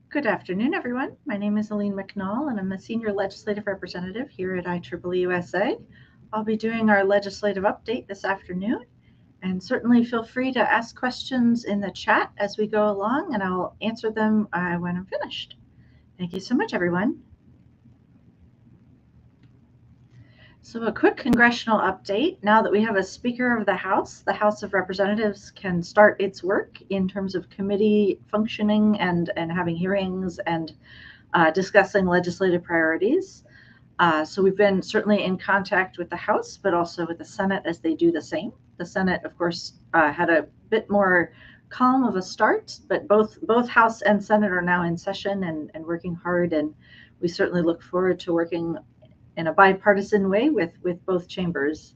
Good afternoon, everyone. My name is Aline McNall, and I'm a Senior Legislative Representative here at IEEE-USA. I'll be doing our legislative update this afternoon, and certainly feel free to ask questions in the chat as we go along, and I'll answer them when I'm finished. Thank you so much, everyone. So a quick congressional update. Now that we have a Speaker of the House of Representatives can start its work in terms of committee functioning and having hearings and discussing legislative priorities. So we've been certainly in contact with the House, but also with the Senate as they do the same. The Senate, of course, had a bit more calm of a start, but both House and Senate are now in session and working hard, and we certainly look forward to working in a bipartisan way with both chambers.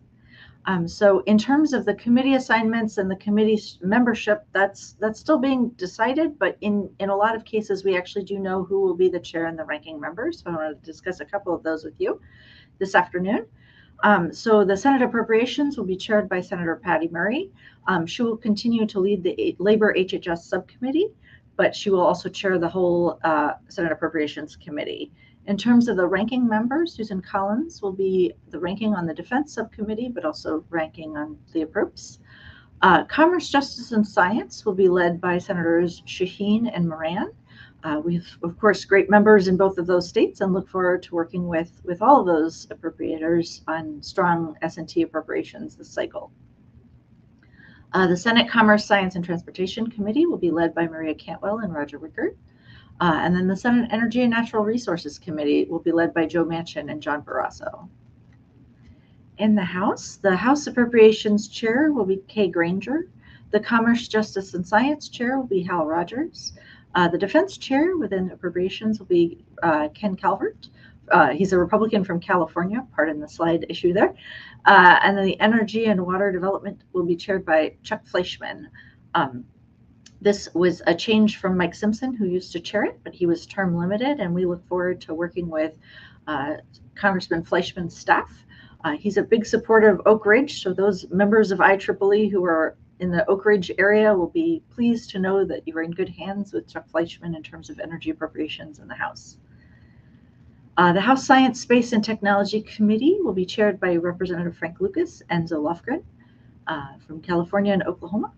So in terms of the committee assignments and the committee membership, that's still being decided, but in a lot of cases, we actually do know who will be the chair and the ranking members. So I want to discuss a couple of those with you this afternoon. So the Senate Appropriations will be chaired by Senator Patty Murray. She will continue to lead the Labor HHS Subcommittee, but she will also chair the whole Senate Appropriations Committee. In terms of the ranking member, Susan Collins will be the ranking on the Defense Subcommittee, but also ranking on the Approps. Commerce, Justice, and Science will be led by Senators Shaheen and Moran. We have, of course, great members in both of those states and look forward to working with all of those appropriators on strong S&T appropriations this cycle. The Senate Commerce, Science, and Transportation Committee will be led by Maria Cantwell and Roger Wickard. And then the Senate Energy and Natural Resources Committee will be led by Joe Manchin and John Barrasso. In the House Appropriations Chair will be Kay Granger. The Commerce, Justice, and Science Chair will be Hal Rogers. The Defense Chair within Appropriations will be Ken Calvert. He's a Republican from California, pardon the slide issue there. And then the Energy and Water Development will be chaired by Chuck Fleischman. This was a change from Mike Simpson, who used to chair it, but he was term limited, and we look forward to working with Congressman Fleischman's staff. He's a big supporter of Oak Ridge, so those members of IEEE who are in the Oak Ridge area will be pleased to know that you are in good hands with Chuck Fleischman in terms of energy appropriations in the House. The House Science, Space, and Technology Committee will be chaired by Representative Frank Lucas and Zoe Lofgren from California and Oklahoma.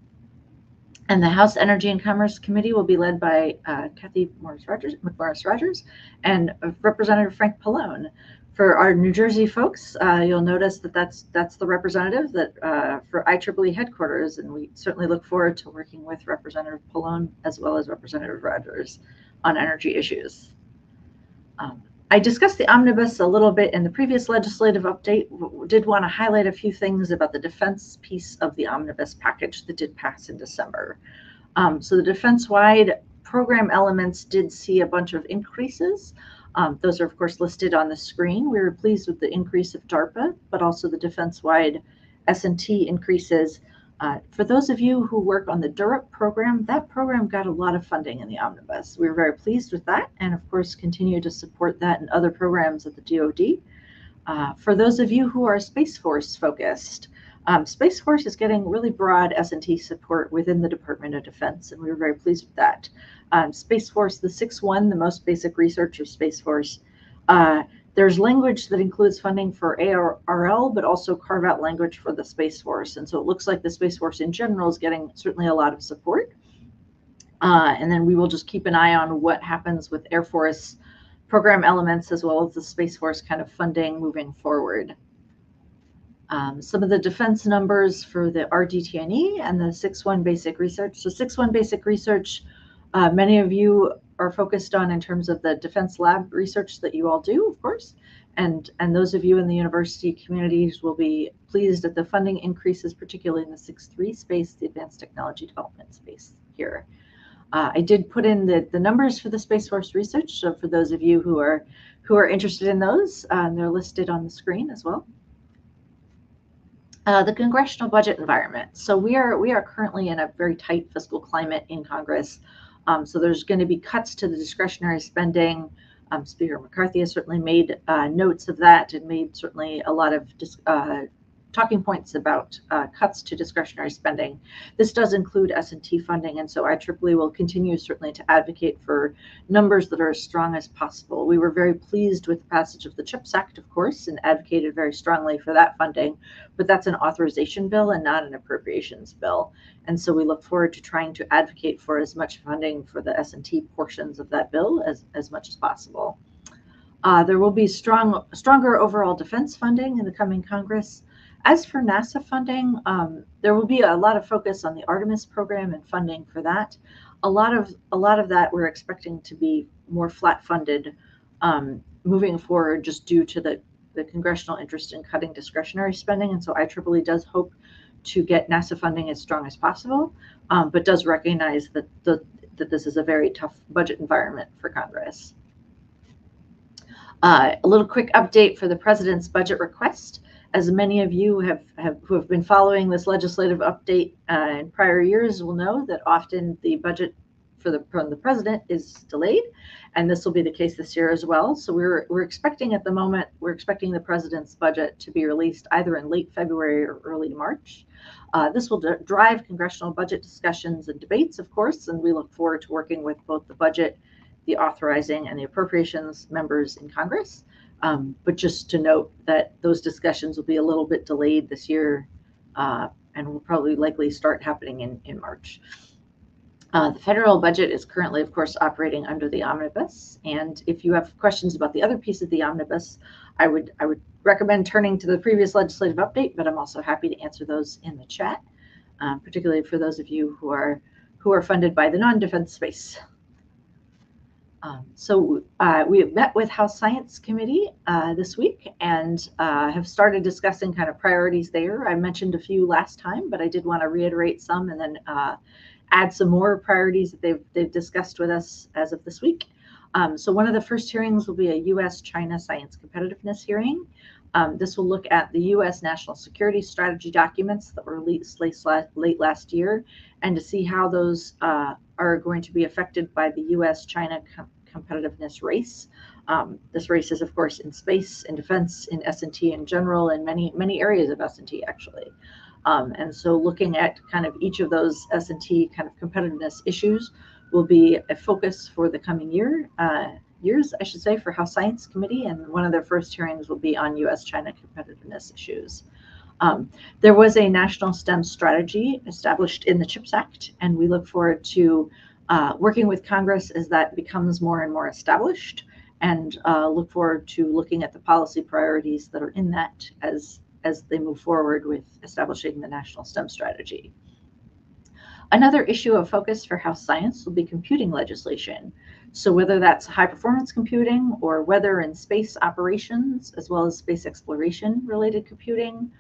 And the House Energy and Commerce Committee will be led by Kathy McMorris Rogers and Representative Frank Pallone. For our New Jersey folks, you'll notice that that's the representative that for IEEE headquarters, and we certainly look forward to working with Representative Pallone as well as Representative Rogers on energy issues. I discussed the omnibus a little bit in the previous legislative update. Did want to highlight a few things about the defense piece of the omnibus package that did pass in December. So the defense-wide program elements did see a bunch of increases. Those are, of course, listed on the screen. We were pleased with the increase of DARPA, but also the defense-wide S&T increases. For those of you who work on the DURIP program, that program got a lot of funding in the omnibus. We were very pleased with that, and of course continue to support that and other programs at the DoD. For those of you who are Space Force focused, Space Force is getting really broad S&T support within the Department of Defense, and we were very pleased with that. Space Force, the 6-1, the most basic research of Space Force, there's language that includes funding for ARL, but also carve out language for the Space Force. And so it looks like the Space Force in general is getting certainly a lot of support. And then we will just keep an eye on what happens with Air Force program elements as well as the Space Force kind of funding moving forward. Some of the defense numbers for the RDT&E and the 6-1 basic research. So 6-1 basic research, many of you are focused on in terms of the defense lab research that you all do, of course, and those of you in the university communities will be pleased at the funding increases, particularly in the 6-3 space, the advanced technology development space here. I did put in the numbers for the Space Force research, so for those of you who are interested in those, they're listed on the screen as well. The congressional budget environment. So we are currently in a very tight fiscal climate in Congress. So there's going to be cuts to the discretionary spending. Speaker McCarthy has certainly made notes of that and made certainly a lot of talking points about cuts to discretionary spending. This does include S&T funding, and so IEEE will continue certainly to advocate for numbers that are as strong as possible. We were very pleased with the passage of the CHIPS Act, of course, and advocated very strongly for that funding, but that's an authorization bill and not an appropriations bill. And so we look forward to trying to advocate for as much funding for the S&T portions of that bill as much as possible. There will be stronger overall defense funding in the coming Congress. As for NASA funding, there will be a lot of focus on the Artemis program and funding for that. A lot of that we're expecting to be more flat funded moving forward, just due to the congressional interest in cutting discretionary spending. And so IEEE does hope to get NASA funding as strong as possible, but does recognize that this is a very tough budget environment for Congress. A little quick update for the president's budget request. As many of you who have been following this legislative update in prior years will know, that often the budget from the president is delayed, and this will be the case this year as well. So we're expecting at the moment, we're expecting the president's budget to be released either in late February or early March. This will drive congressional budget discussions and debates, of course, and we look forward to working with both the budget, the authorizing, and the appropriations members in Congress. But just to note that those discussions will be a little bit delayed this year, and will probably likely start happening in March. The federal budget is currently, of course, operating under the omnibus. And if you have questions about the other piece of the omnibus, I would recommend turning to the previous legislative update, but I'm also happy to answer those in the chat, particularly for those of you who are funded by the non-defense space. So we have met with House Science Committee this week and have started discussing kind of priorities there. I mentioned a few last time, but I did want to reiterate some and then add some more priorities that they've discussed with us as of this week. So one of the first hearings will be a U.S.-China science competitiveness hearing. This will look at the U.S. national security strategy documents that were released late last year, and to see how those are going to be affected by the U.S.-China competitiveness race. This race is, of course, in space, in defense, in S&T in general, and many areas of S&T actually. And so looking at kind of each of those S&T kind of competitiveness issues will be a focus for the coming years, I should say, for House Science Committee, and one of their first hearings will be on U.S.-China competitiveness issues. There was a national STEM strategy established in the CHIPS Act, and we look forward to working with Congress as that becomes more and more established, and look forward to looking at the policy priorities that are in that as they move forward with establishing the national STEM strategy. Another issue of focus for House Science will be computing legislation. So whether that's high performance computing or weather and space operations, as well as space exploration related computing,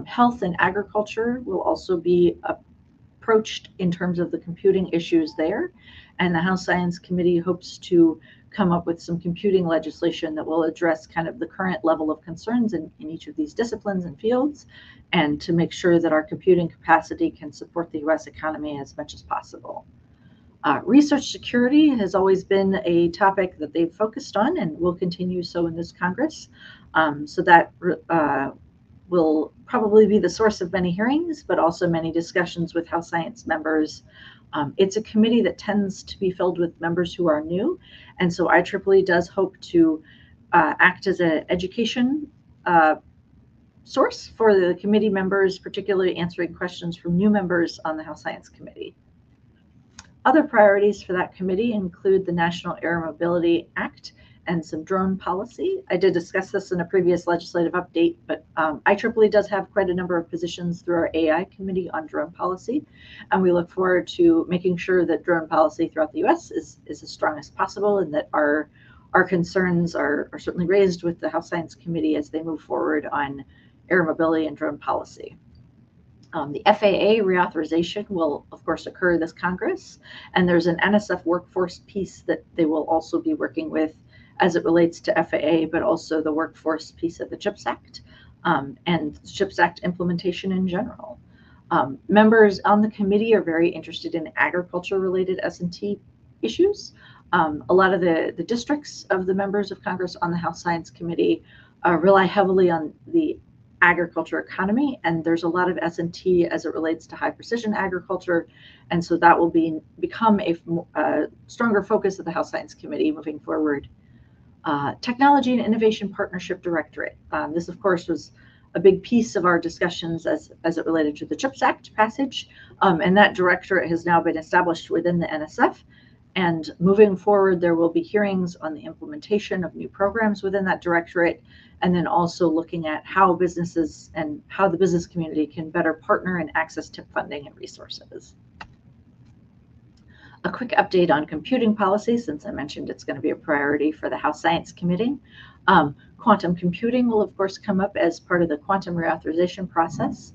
health and agriculture will also be approached in terms of the computing issues there. And the House Science Committee hopes to come up with some computing legislation that will address kind of the current level of concerns in each of these disciplines and fields, and to make sure that our computing capacity can support the U.S. economy as much as possible. Research security has always been a topic that they've focused on and will continue so in this Congress. So that will probably be the source of many hearings, but also many discussions with House Science members. It's a committee that tends to be filled with members who are new, and so IEEE does hope to act as an education source for the committee members, particularly answering questions from new members on the House Science Committee. Other priorities for that committee include the National Air Mobility Act and some drone policy. I did discuss this in a previous legislative update, but IEEE does have quite a number of positions through our AI committee on drone policy, and we look forward to making sure that drone policy throughout the U.S. is as strong as possible, and that our concerns are certainly raised with the House Science Committee as they move forward on air mobility and drone policy. The FAA reauthorization will, of course, occur this Congress, and there's an NSF workforce piece that they will also be working with as it relates to FAA, but also the workforce piece of the CHIPS Act and CHIPS Act implementation in general. Members on the committee are very interested in agriculture-related S&T issues. A lot of the districts of the members of Congress on the House Science Committee rely heavily on the agriculture economy, and there's a lot of S&T as it relates to high precision agriculture, and so that will become a stronger focus of the Health Science Committee moving forward. Technology and Innovation Partnership Directorate. This, of course, was a big piece of our discussions as it related to the CHIPS Act passage, and that directorate has now been established within the NSF. And moving forward, there will be hearings on the implementation of new programs within that directorate, and then also looking at how businesses and how the business community can better partner and access TIP funding and resources. A quick update on computing policy, since I mentioned it's going to be a priority for the House Science Committee. Quantum computing will, of course, come up as part of the quantum reauthorization process.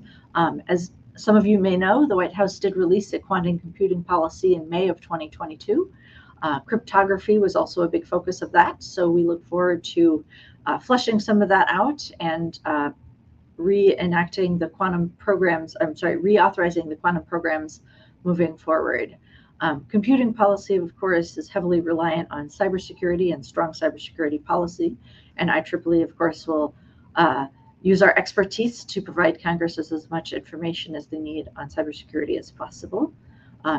As some of you may know, the White House did release a quantum computing policy in May of 2022. Cryptography was also a big focus of that, so we look forward to fleshing some of that out and reauthorizing the quantum programs moving forward. Computing policy, of course, is heavily reliant on cybersecurity and strong cybersecurity policy, and IEEE, of course, will use our expertise to provide Congress with as much information as they need on cybersecurity as possible.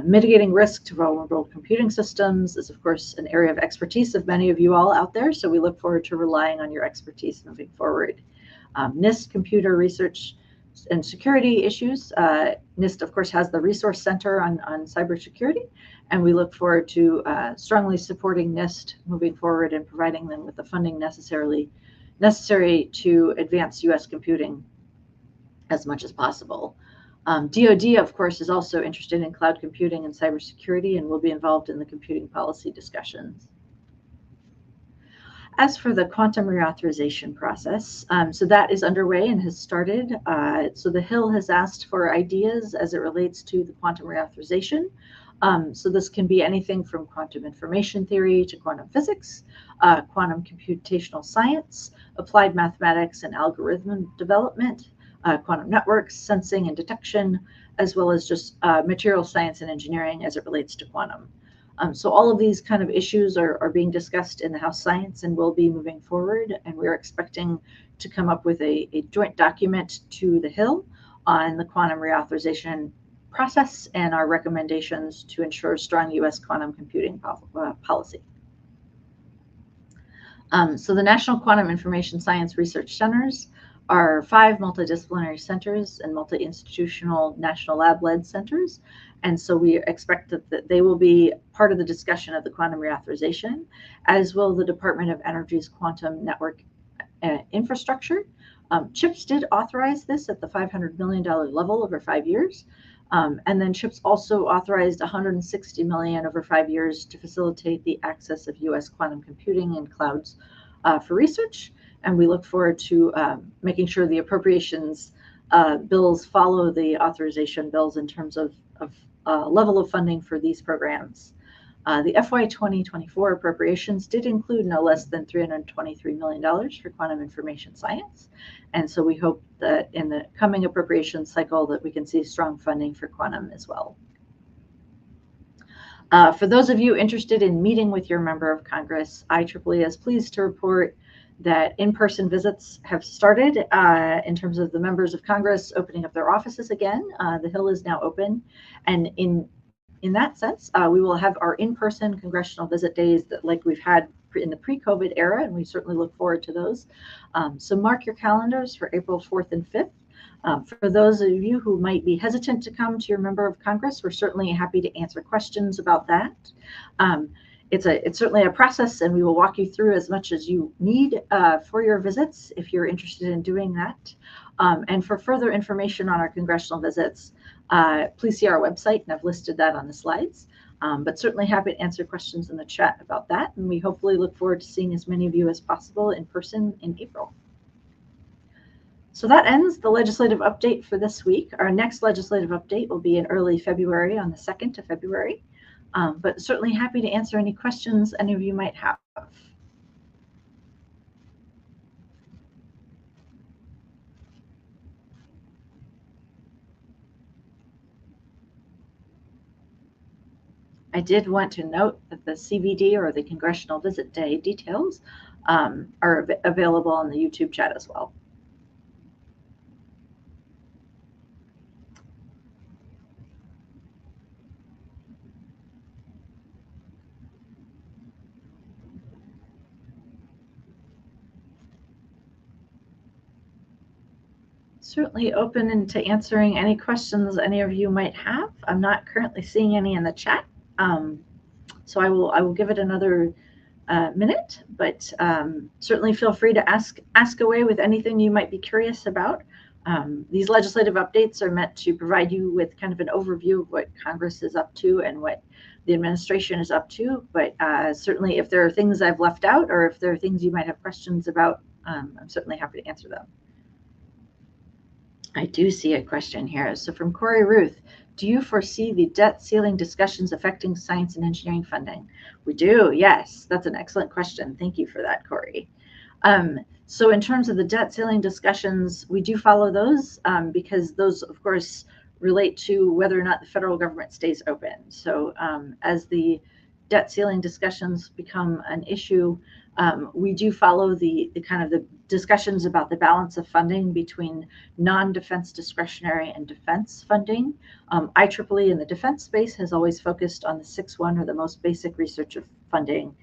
Mitigating risk to vulnerable computing systems is, of course, an area of expertise of many of you all out there, so we look forward to relying on your expertise moving forward. NIST computer research and security issues. NIST, of course, has the Resource Center on cybersecurity, and we look forward to strongly supporting NIST moving forward and providing them with the funding necessary to advance U.S. computing as much as possible. DoD, of course, is also interested in cloud computing and cybersecurity and will be involved in the computing policy discussions. As for the quantum reauthorization process, so that is underway and has started. So the Hill has asked for ideas as it relates to the quantum reauthorization. So this can be anything from quantum information theory to quantum physics, quantum computational science, applied mathematics and algorithm development, quantum networks, sensing and detection, as well as just material science and engineering as it relates to quantum. So all of these kind of issues are being discussed in the House Science and will be moving forward, and we're expecting to come up with a joint document to the Hill on the quantum reauthorization process and our recommendations to ensure strong U.S. quantum computing policy. So the National Quantum Information Science Research Centers are 5 multidisciplinary centers and multi-institutional national lab-led centers. And so we expect that they will be part of the discussion of the quantum reauthorization, as will the Department of Energy's quantum network infrastructure. CHIPS did authorize this at the $500 million level over 5 years. And then CHIPS also authorized $160 million over 5 years to facilitate the access of U.S. quantum computing and clouds for research. And we look forward to making sure the appropriations bills follow the authorization bills in terms of level of funding for these programs. The FY 2024 appropriations did include no less than $323 million for quantum information science. And so we hope that in the coming appropriations cycle that we can see strong funding for quantum as well. For those of you interested in meeting with your member of Congress, IEEE is pleased to report that in-person visits have started in terms of the members of Congress opening up their offices again. The Hill is now open, and in that sense, we will have our in-person congressional visit days that like we've had in the pre-COVID era, and we certainly look forward to those. So mark your calendars for April 4th and 5th. For those of you who might be hesitant to come to your member of Congress, we're certainly happy to answer questions about that. It's certainly a process, and we will walk you through as much as you need for your visits if you're interested in doing that. And for further information on our congressional visits, please see our website, and I've listed that on the slides. But certainly happy to answer questions in the chat about that, and we hopefully look forward to seeing as many of you as possible in person in April. So that ends the legislative update for this week. Our next legislative update will be in early February, on the 2nd of February. But certainly happy to answer any questions any of you might have. I did want to note that the CVD, or the Congressional Visit Day details, are available on the YouTube chat as well. Certainly open to answering any questions any of you might have. I'm not currently seeing any in the chat, so I will give it another minute. But certainly feel free to ask away with anything you might be curious about. These legislative updates are meant to provide you with kind of an overview of what Congress is up to and what the administration is up to. But certainly, if there are things I've left out or if there are things you might have questions about, I'm certainly happy to answer them. I do see a question here. So from Corey Ruth, do you foresee the debt ceiling discussions affecting science and engineering funding? We do, yes. That's an excellent question. Thank you for that, Corey. So in terms of the debt ceiling discussions, we do follow those because those, of course, relate to whether or not the federal government stays open. So as the debt ceiling discussions become an issue, we do follow the kind of the discussions about the balance of funding between non-defense discretionary and defense funding. IEEE in the defense space has always focused on the 6.1 or the most basic research of funding.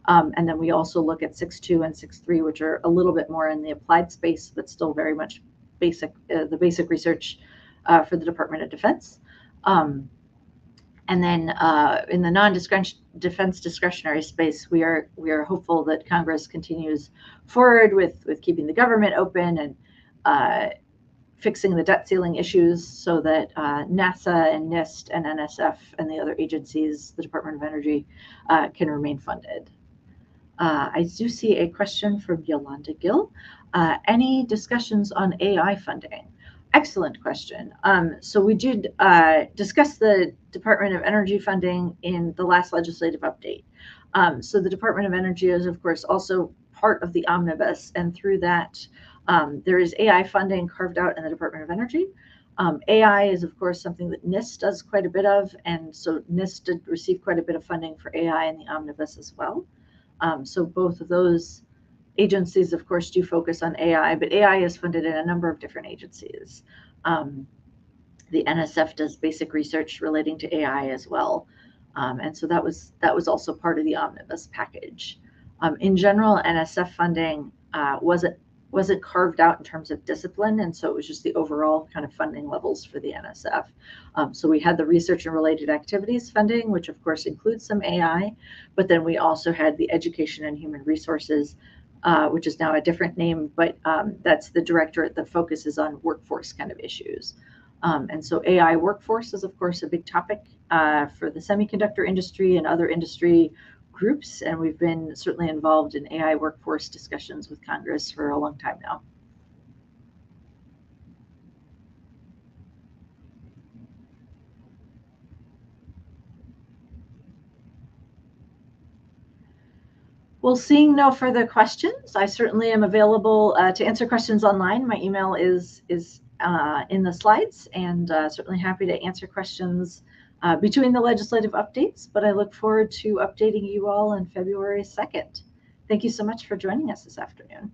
And then we also look at 6.2 and 6.3, which are a little bit more in the applied space, but still very much basic, the basic research for the Department of Defense. And then in the non-defense discretionary space, we are hopeful that Congress continues forward with keeping the government open and fixing the debt ceiling issues so that NASA and NIST and NSF and the other agencies, the Department of Energy, can remain funded. I do see a question from Yolanda Gill. Any discussions on AI funding? Excellent question. So we did discuss the Department of Energy funding in the last legislative update. So the Department of Energy is, of course, also part of the omnibus, and through that, there is AI funding carved out in the Department of Energy. AI is, of course, something that NIST does quite a bit of, and so NIST did receive quite a bit of funding for AI in the omnibus as well. So both of those agencies, of course, do focus on AI, but AI is funded in a number of different agencies. The NSF does basic research relating to AI as well. And so that was also part of the omnibus package. In general, NSF funding wasn't carved out in terms of discipline, and so it was just the overall kind of funding levels for the NSF. So we had the research and related activities funding, which of course includes some AI, but then we also had the education and human resources, which is now a different name, but that's the directorate that focuses on workforce kind of issues. And so AI workforce is, of course, a big topic for the semiconductor industry and other industry groups, and we've been certainly involved in AI workforce discussions with Congress for a long time now. Well, seeing no further questions, I certainly am available to answer questions online. My email is in the slides, and certainly happy to answer questions between the legislative updates, but I look forward to updating you all on February 2nd. Thank you so much for joining us this afternoon.